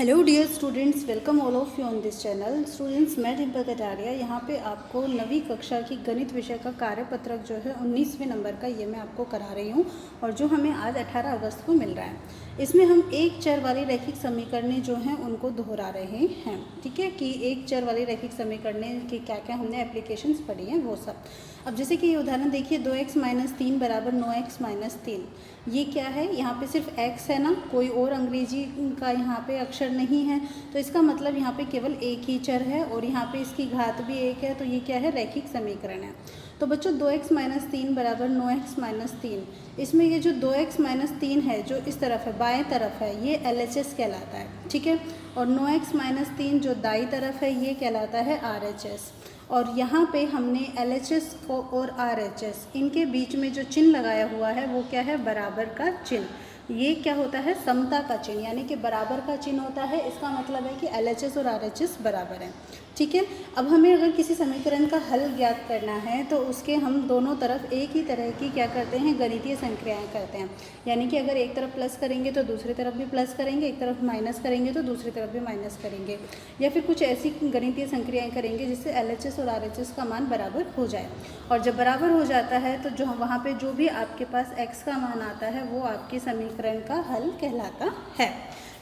Hello dear students, welcome all of you on this channel. Students, मैं डिम्पल कटारिया यहाँ पे आपको 9वीं कक्षा की गणित विषय का कार्यपत्रक जो है 19वें नंबर का ये मैं आपको करा रही हूँ और जो हमें आज 18 अगस्त को मिल रहा है। इसमें हम एक चर वाली रैखिक समीकरणें जो हैं उनको दोहरा रहे हैं। ठीक है कि एक चर वाली रैखिक समीकरणें की क्या क्या हमने एप्लीकेशंस पढ़ी हैं वो सब। अब जैसे कि ये उदाहरण देखिए, 2x - 3 बराबर 9x - 3। ये क्या है? यहाँ पे सिर्फ x है ना, कोई और अंग्रेजी का यहाँ पे अक्षर नहीं है, तो इसका मतलब यहाँ पे केवल एक ही चर है और यहाँ पे इसकी घात भी एक है, तो ये क्या है? रैखिक समीकरण है। तो बच्चों 2x - 3 बराबर 9x - 3, इसमें ये जो 2x - 3 है जो इस तरफ है, बाएं तरफ है, ये LHS कहलाता है। ठीक है, और 9x - 3 जो दाई तरफ है ये कहलाता है RHS। और यहाँ पे हमने LHS को और RHS इनके बीच में जो चिन्ह लगाया हुआ है वो क्या है? बराबर का चिन्ह। ये क्या होता है? समता का चिन्ह, यानी कि बराबर का चिन्ह होता है। इसका मतलब है कि LHS और RHS बराबर हैं। ठीक है, अब हमें अगर किसी समीकरण का हल ज्ञात करना है तो उसके हम दोनों तरफ एक ही तरह की क्या करते हैं? गणितीय संक्रियाएं करते हैं। यानी कि अगर एक तरफ प्लस करेंगे तो दूसरी तरफ भी प्लस करेंगे, एक तरफ माइनस करेंगे तो दूसरी तरफ भी माइनस करेंगे, या फिर कुछ ऐसी गणितीय संक्रियाएं करेंगे जिससे LHS और RHS का मान बराबर हो जाए। और जब बराबर हो जाता है तो जो वहाँ पे जो भी आपके पास x का मान आता है वो आपके समीकरण का हल कहलाता है।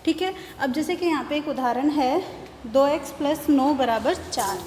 ठीक है, अब जैसे कि यहाँ पे एक उदाहरण है, 2x + 9 बराबर 4।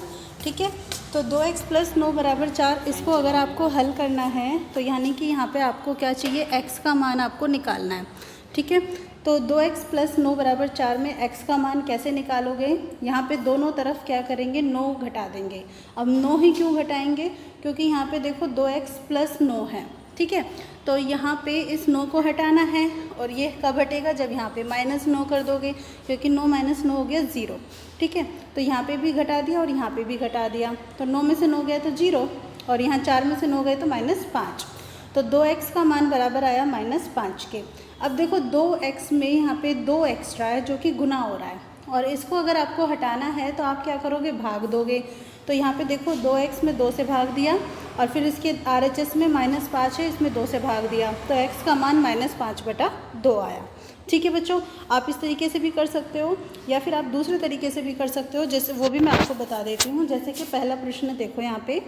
ठीक है, तो 2x + 9 बराबर 4, इसको अगर आपको हल करना है तो यानी कि यहाँ पे आपको क्या चाहिए? x का मान आपको निकालना है। ठीक है, तो 2x + 9 बराबर 4 में x का मान कैसे निकालोगे? यहाँ पे दोनों तरफ क्या करेंगे? 9 घटा देंगे। अब 9 ही क्यों घटाएंगे? क्योंकि यहाँ पे देखो 2x + 9 है। ठीक है, तो यहाँ पे इस 9 को हटाना है और ये कब हटेगा? जब यहाँ पे -9 कर दोगे, क्योंकि 9 - 9 हो गया 0। ठीक है, तो यहाँ पे भी घटा दिया और यहाँ पे भी घटा दिया, तो 9 में से 9 गया तो 0 और यहाँ 4 में से 9 गए तो -5। तो 2x का मान बराबर आया -5 के। अब देखो 2x में यहाँ पे 2 एक्स्ट्रा है जो कि गुना हो रहा है, और इसको अगर आपको हटाना है तो आप क्या करोगे? भाग दोगे। तो यहाँ पे देखो 2x में 2 से भाग दिया और फिर इसके RHS में -5 है, इसमें 2 से भाग दिया, तो x का मान -5/2 आया। ठीक है बच्चों, आप इस तरीके से भी कर सकते हो या फिर आप दूसरे तरीके से भी कर सकते हो, जैसे वो भी मैं आपको बता देती हूँ। जैसे कि पहला प्रश्न देखो, यहाँ पे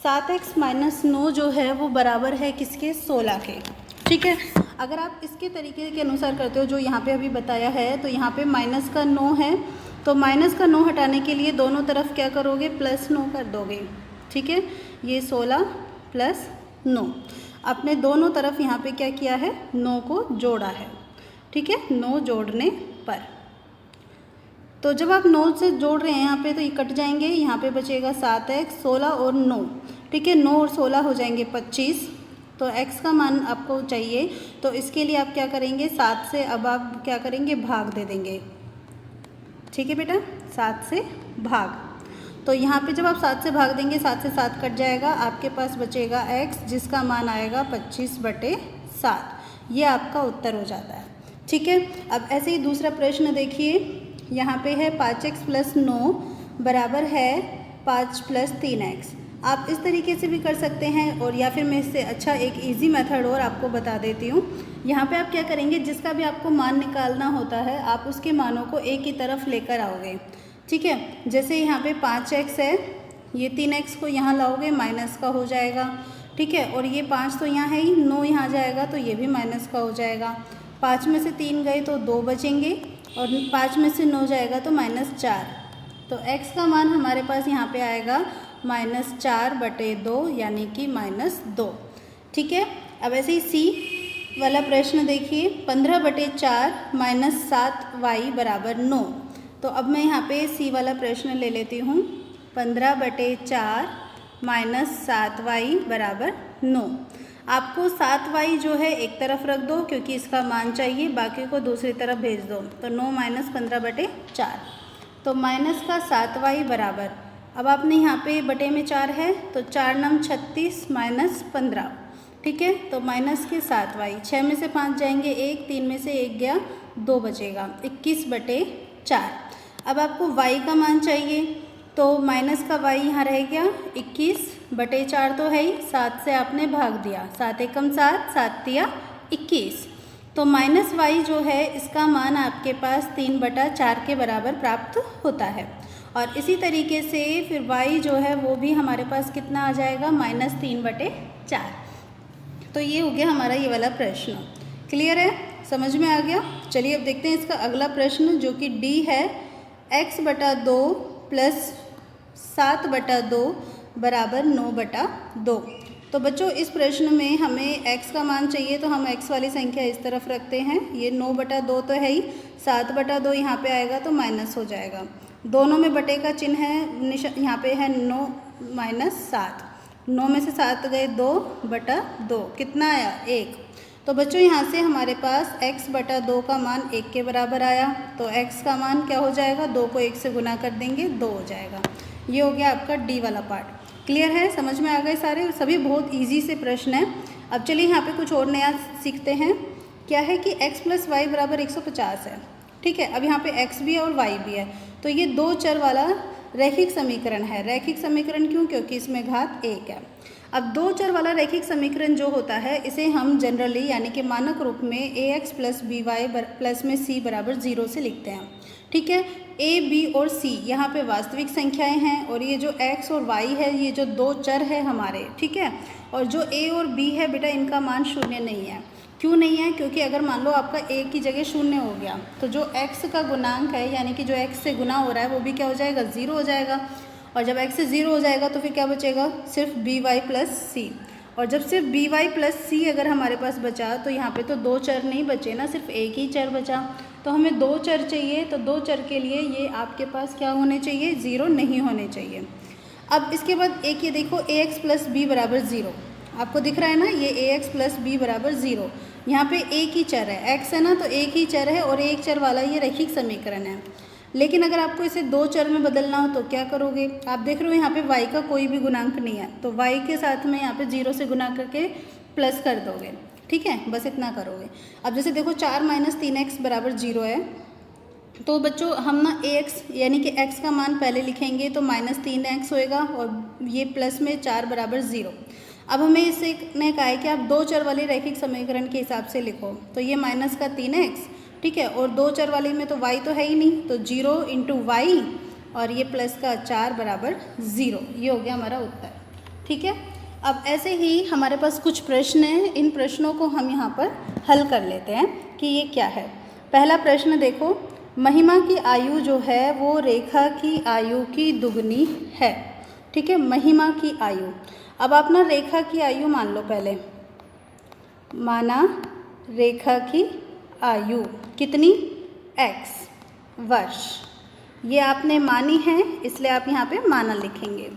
7x - 9 जो है वो बराबर है किसके? 16 के। ठीक है, अगर आप इसके तरीके के अनुसार करते हो जो यहाँ पे अभी बताया है, तो यहाँ पे माइनस का 9 है, तो माइनस का 9 हटाने के लिए दोनों तरफ क्या करोगे? +9 कर दोगे। ठीक है, ये 16 + 9, आपने दोनों तरफ यहाँ पे क्या किया है? 9 को जोड़ा है। ठीक है, 9 जोड़ने पर, तो जब आप 9 से जोड़ रहे हैं यहाँ पे तो ये कट जाएंगे, यहाँ पे बचेगा 7x, 16 और 9। ठीक है, 9 और 16 हो जाएंगे 25। तो x का मान आपको चाहिए, तो इसके लिए आप क्या करेंगे? 7 से अब आप क्या करेंगे? भाग दे देंगे। ठीक है बेटा, 7 से भाग, तो यहाँ पे जब आप 7 से भाग देंगे 7 से 7 कट जाएगा, आपके पास बचेगा x जिसका मान आएगा 25/7। ये आपका उत्तर हो जाता है। ठीक है, अब ऐसे ही दूसरा प्रश्न देखिए, यहाँ पे है 5x + 9 बराबर है 5 + 3x। आप इस तरीके से भी कर सकते हैं, और या फिर मैं इससे अच्छा एक इजी मेथड और आपको बता देती हूँ। यहाँ पे आप क्या करेंगे? जिसका भी आपको मान निकालना होता है आप उसके मानों को एक ही तरफ लेकर आओगे। ठीक है, जैसे यहाँ पे 5x है, ये 3x को यहाँ लाओगे, माइनस का हो जाएगा। ठीक है, और ये 5 तो यहाँ है ही, 9 यहाँ जाएगा तो ये भी माइनस का हो जाएगा। 5 में से 3 गए तो 2 बचेंगे, और 5 में से 9 जाएगा तो -4। तो x का मान हमारे पास यहाँ पे आएगा -4/2, यानी कि -2। ठीक है, अब ऐसे ही C वाला प्रश्न देखिए, 15/4 - 7y बराबर 9। तो अब मैं यहाँ पे C वाला प्रश्न ले लेती हूँ, 15/4 - 7y बराबर 9। आपको 7y जो है एक तरफ रख दो क्योंकि इसका मान चाहिए, बाकी को दूसरी तरफ भेज दो, तो 9 - 15/4, तो माइनस का 7y बराबर, अब आपने यहाँ पे बटे में 4 है तो 4 नम 36 - 15। ठीक है, तो माइनस के 7y, 6 में से 5 जाएंगे 1, 3 में से 1 गया 2 बचेगा, 21/4। अब आपको y का मान चाहिए, तो माइनस का y यहाँ रह गया 21/4 तो है ही, 7 से आपने भाग दिया, 7 एकम 7, 7 तिया 21। तो माइनस वाई जो है इसका मान आपके पास 3/4 के बराबर प्राप्त होता है। और इसी तरीके से फिर y जो है वो भी हमारे पास कितना आ जाएगा, -3/4। तो ये हो गया हमारा ये वाला प्रश्न। क्लियर है, समझ में आ गया। चलिए अब देखते हैं इसका अगला प्रश्न जो कि d है, x/2 + 7/2 बराबर 9/2। तो बच्चों इस प्रश्न में हमें x का मान चाहिए, तो हम x वाली संख्या इस तरफ रखते हैं। ये 9/2 तो है ही, 7/2 यहाँ पे आएगा तो माइनस हो जाएगा। दोनों में बटे का चिन्ह है, यहाँ पे है 9 - 7। 9 में से 7 गए 2/2, कितना आया 1। तो बच्चों यहाँ से हमारे पास x/2 का मान 1 के बराबर आया। तो x का मान क्या हो जाएगा, 2 को 1 से गुना कर देंगे 2 हो जाएगा। ये हो गया आपका डी वाला पार्ट। क्लियर है, समझ में आ गए सारे, सभी बहुत इजी से प्रश्न है। अब चलिए यहाँ पे कुछ और नया सीखते हैं। क्या है कि x + y = 150 है। ठीक है, अब यहाँ पे x भी है और y भी है, तो ये 2 चर वाला रैखिक समीकरण है। रैखिक समीकरण क्यों, क्योंकि इसमें घात 1 है। अब 2 चर वाला रैखिक समीकरण जो होता है इसे हम जनरली यानी कि मानक रूप में ax + by प्लस में c = 0 से लिखते हैं। ठीक है, a, b और c यहाँ पे वास्तविक संख्याएं हैं, और ये जो x और y है ये जो 2 चर है हमारे। ठीक है, और जो a और b है बेटा इनका मान 0 नहीं है। क्यों नहीं है, क्योंकि अगर मान लो आपका a की जगह 0 हो गया तो जो x का गुणांक है यानी कि जो x से गुना हो रहा है वो भी क्या हो जाएगा, 0 हो जाएगा। और जब x से 0 हो जाएगा तो फिर क्या बचेगा, सिर्फ by + c। और जब सिर्फ by + c अगर हमारे पास बचा तो यहाँ पे तो 2 चर नहीं बचे ना, सिर्फ एक ही चर बचा। तो हमें 2 चर चाहिए, तो 2 चर के लिए ये आपके पास क्या होने चाहिए, 0 नहीं होने चाहिए। अब इसके बाद एक ये देखो ax + b = 0, आपको दिख रहा है ना, ये ax + b = 0। यहाँ पे एक ही चर है, x है ना, तो एक ही चर है और एक चर वाला ये रैखिक समीकरण है। लेकिन अगर आपको इसे 2 चर में बदलना हो तो क्या करोगे, आप देख रहे हो यहाँ पे y का कोई भी गुणांक नहीं है, तो y के साथ में यहाँ पे 0 से गुना करके प्लस कर दोगे। ठीक है, बस इतना करोगे। अब जैसे देखो 4 - 3x = 0 है, तो बच्चों हम ना ax यानी कि x का मान पहले लिखेंगे तो -3x होएगा, और ये प्लस में 4 = 0। अब हमें इससे ने कहा है कि आप 2 चर वाले रैखिक समीकरण के हिसाब से लिखो, तो ये -3x, ठीक है, और 2 चर वाले में तो y तो है ही नहीं, तो 0 × y और ये प्लस का 4 = 0। ये हो गया हमारा उत्तर। ठीक है, अब ऐसे ही हमारे पास कुछ प्रश्न हैं, इन प्रश्नों को हम यहाँ पर हल कर लेते हैं कि ये क्या है। पहला प्रश्न देखो, महिमा की आयु जो है वो रेखा की आयु की दुगनी है। ठीक है, महिमा की आयु। अब आप ना रेखा की आयु मान लो पहले, माना रेखा की आयु कितनी, x वर्ष, ये आपने मानी है इसलिए आप यहाँ पे माना लिखेंगे।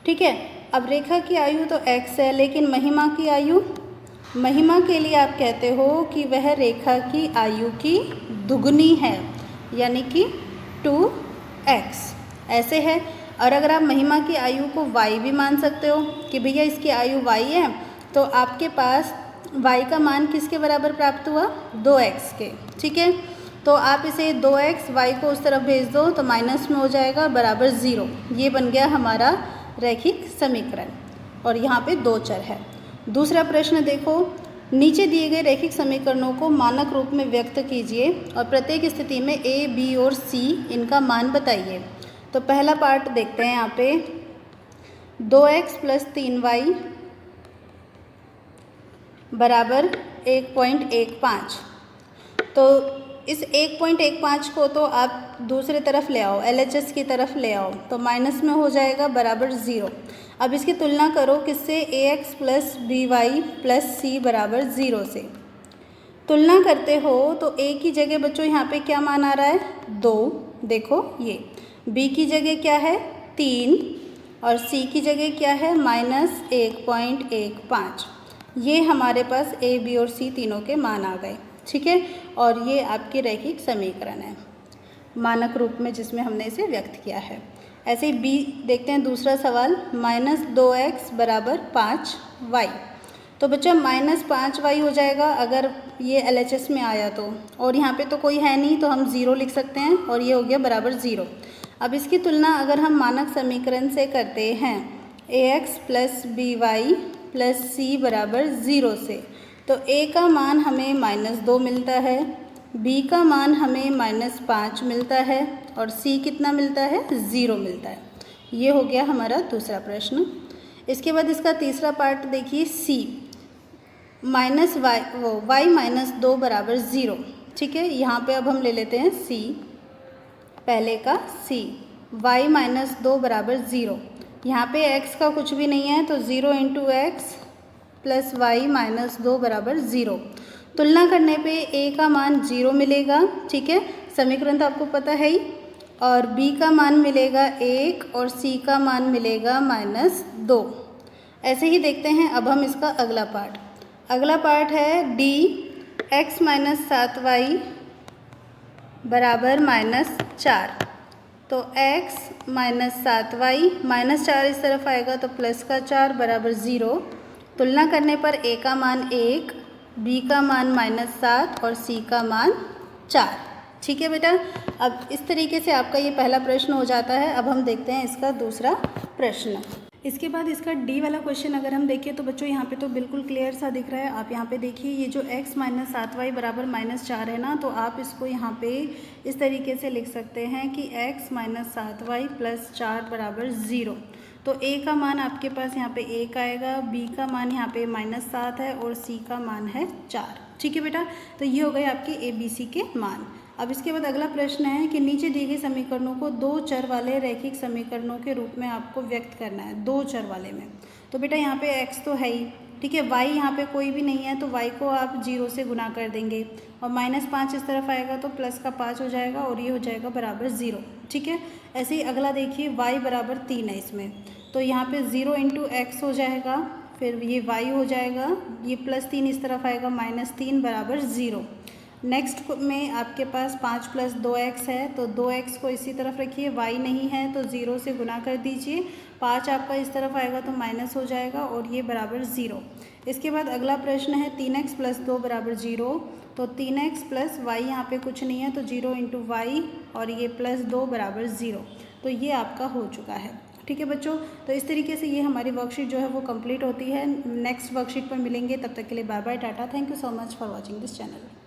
ठीक है, अब रेखा की आयु तो x है, लेकिन महिमा की आयु, महिमा के लिए आप कहते हो कि वह रेखा की आयु की दुगनी है, यानी कि 2x ऐसे है। और अगर आप महिमा की आयु को y भी मान सकते हो कि भैया इसकी आयु y है, तो आपके पास y का मान किसके बराबर प्राप्त हुआ, 2x के। ठीक है, तो आप इसे 2x y को उस तरफ भेज दो तो माइनस में हो जाएगा बराबर 0। ये बन गया हमारा रैखिक समीकरण, और यहाँ पे 2 चर है। दूसरा प्रश्न देखो, नीचे दिए गए रैखिक समीकरणों को मानक रूप में व्यक्त कीजिए और प्रत्येक स्थिति में a, b और c इनका मान बताइए। तो पहला पार्ट देखते हैं यहाँ पे, 2x + 3y = 1.15। तो इस 1.15 को तो आप दूसरी तरफ ले आओ, LHS की तरफ ले आओ, तो माइनस में हो जाएगा बराबर 0। अब इसकी तुलना करो किससे, ax + by + c = 0 से। तुलना करते हो तो a की जगह बच्चों यहाँ पे क्या मान आ रहा है, 2, देखो ये। b की जगह क्या है, 3, और c की जगह क्या है, -1.15। ये हमारे पास a, b और c तीनों के मान आ गए। ठीक है, और ये आपकी रैखिक समीकरण है मानक रूप में जिसमें हमने इसे व्यक्त किया है। ऐसे ही b देखते हैं, दूसरा सवाल, -2x = 5y। तो बच्चा -5y हो जाएगा अगर ये LHS में आया तो, और यहाँ पे तो कोई है नहीं तो हम 0 लिख सकते हैं, और ये हो गया बराबर 0। अब इसकी तुलना अगर हम मानक समीकरण से करते हैं ax + by + c = 0 से, तो a का मान हमें -2 मिलता है, b का मान हमें -5 मिलता है और c कितना मिलता है, 0 मिलता है। ये हो गया हमारा दूसरा प्रश्न। इसके बाद इसका तीसरा पार्ट देखिए, c y -2 बराबर 0। ठीक है, यहाँ पे अब हम ले लेते हैं c, पहले का c, y -2 बराबर 0। यहाँ पे x का कुछ भी नहीं है तो 0 इंटू एक्स प्लस वाई -2 बराबर 0। तुलना करने पे a का मान 0 मिलेगा। ठीक है, समीकरण तो आपको पता है ही, और b का मान मिलेगा 1 और c का मान मिलेगा -2। ऐसे ही देखते हैं अब हम इसका अगला पार्ट। अगला पार्ट है d x -7y बराबर -4। तो x -7y -4 इस तरफ आएगा तो प्लस का 4 बराबर 0। तुलना करने पर a का मान 1, b का मान -7 और c का मान 4। ठीक है बेटा, अब इस तरीके से आपका ये पहला प्रश्न हो जाता है। अब हम देखते हैं इसका दूसरा प्रश्न। इसके बाद इसका डी वाला क्वेश्चन अगर हम देखें तो बच्चों यहाँ पे तो बिल्कुल क्लियर सा दिख रहा है। आप यहाँ पे देखिए, ये जो x -7y बराबर -4 है ना, तो आप इसको यहाँ पे इस तरीके से लिख सकते हैं कि x -7y + 4 बराबर 0। तो a का मान आपके पास यहाँ पे 1 आएगा, b का मान यहाँ पे -7 है और c का मान है 4। ठीक है बेटा, तो ये हो गए आपके a b c के मान। अब इसके बाद अगला प्रश्न है कि नीचे दिए गए समीकरणों को 2 चर वाले रैखिक समीकरणों के रूप में आपको व्यक्त करना है, 2 चर वाले में। तो बेटा यहाँ पे x तो है ही, ठीक है, y यहाँ पे कोई भी नहीं है तो y को आप 0 से गुना कर देंगे और -5 इस तरफ आएगा तो प्लस का 5 हो जाएगा और ये हो जाएगा बराबर 0। ठीक है, ऐसे ही अगला देखिए, y बराबर 3 है इसमें, तो यहाँ पे 0 इंटू एक्स हो जाएगा, फिर ये y हो जाएगा, ये +3 इस तरफ आएगा, -3 बराबर 0। नेक्स्ट में आपके पास 5 + 2x है, तो 2x को इसी तरफ रखिए, y नहीं है तो 0 से गुना कर दीजिए, 5 आपका इस तरफ आएगा तो माइनस हो जाएगा और ये बराबर 0। इसके बाद अगला प्रश्न है 3x + 2 बराबर 0। तो 3x + y यहाँ पे कुछ नहीं है तो 0 इंटू वाई और ये +2 बराबर 0। तो ये आपका हो चुका है। ठीक है बच्चों, तो इस तरीके से ये हमारी वर्कशीट जो है वो कंप्लीट होती है। नेक्स्ट वर्कशीट पर मिलेंगे, तब तक के लिए bye bye, tata, thank you so much for watching this channel.